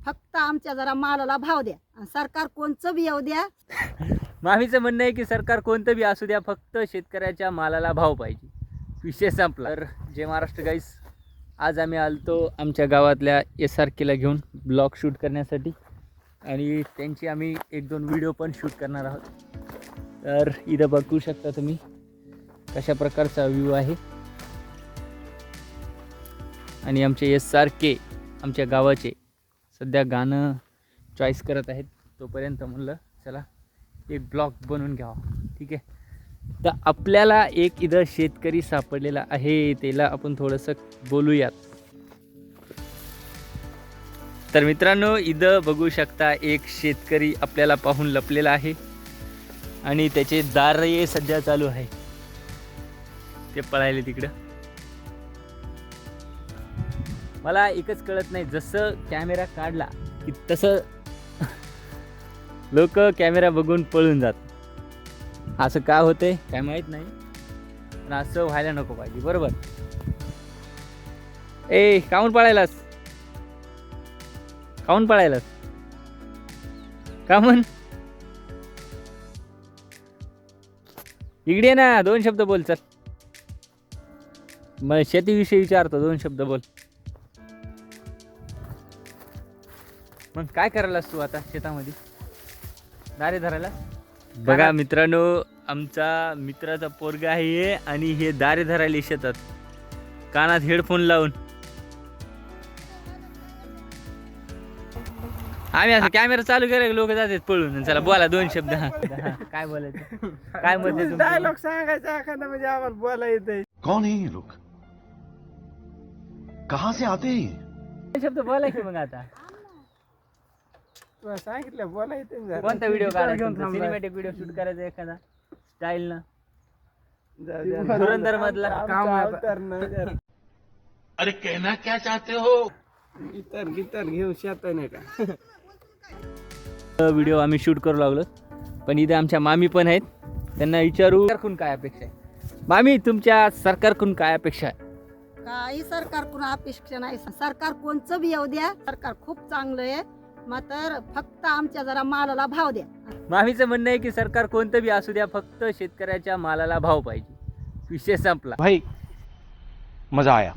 फक्त आमच्या जरा मालाला भाव द्या आणि सरकार कोणचं बी येऊ द्या. मामीचं म्हणणं आहे की सरकार कोणतं बी असू द्या, फक्त शेतकऱ्याच्या मालाला भाव पाहिजे, विषय संपला. तर जय महाराष्ट्र गाईस, आज आम्ही आलतो आमच्या गावातल्या SRKला घेऊन ब्लॉग शूट करण्यासाठी आणि त्यांची आम्ही 1-2 व्हिडिओ पण शूट करणार आहोत. तर इथं बघू शकता तुम्ही कशा प्रकारचा व्ह्यू आहे. आणि आमचे SRK आमच्या गावाचे सध्या गाणं चॉईस करत आहेत. तोपर्यंत म्हणलं चला एक ब्लॉग बनवून घ्यावा. ठीक आहे. तर आपल्याला एक इथं शेतकरी सापडलेला आहे, त्याला आपण थोडंसं बोलूयात. तर मित्रांनो, इथं बघू शकता एक शेतकरी आपल्याला पाहून लपलेला आहे आणि त्याचे दारे सध्या चालू आहे. ते पळायले तिकडं. मला एकच कळत नाही, जसं कॅमेरा काढला की तसं लोक कॅमेरा बघून पळून जात. असं का होते काय माहीत नाही, पण असं व्हायला नको पाहिजे. बरोबर. ए काहून पळायलास, काहून पळायलास, का म्हण इकडे ना, 2 शब्द बोल. चल मग शेतीविषयी विचारतो, 2 शब्द बोल. मग काय करायलास तू आता शेतामध्ये, दारे धरायला? बघा मित्रांनो, आमचा मित्राचा पोरगा आहे आणि हे दारे धरायला शेतात कानात हेडफोन लावून. आम्ही असं कॅमेरा चालू केला लोक जातात पळून. चला बोला 2 शब्द. काय बोलायचं, काय मध्ये डायलॉग सांगायचा एखादा म्हणजे आम्हाला बोला येते. कौन है ये लोग, कहां से आते हैं? 2 शब्द बोला की मग आता. तुला सांगितलं बोला येते. कोणता व्हिडिओ काढायचा, सिनेमॅटिक व्हिडिओ शूट करायचा एखादा स्टाईल ना, धुरंधर मधला काम. अरे कहना क्या चाहते हो? गिटार घेऊन शेत नाही का व्हिडिओ आम्ही शूट करू लागलो. पण इथे आमच्या मामी पण आहेत, त्यांना विचारू सरकारकडून काय अपेक्षा आहे. मामी, तुमच्या सरकारकडून काय अपेक्षा आहे? काही सरकारकडून अपेक्षा नाही. सरकार कोणचं बी येऊ द्या, सरकार खूप चांगलं आहे, मात्र फक्त आमच्या जरा मालाला भाव द्या. मामीचं म्हणणं आहे की सरकार कोणतं बी असू द्या, फक्त शेतकऱ्याच्या मालाला भाव पाहिजे, विषय संपला. भाई मजा आया.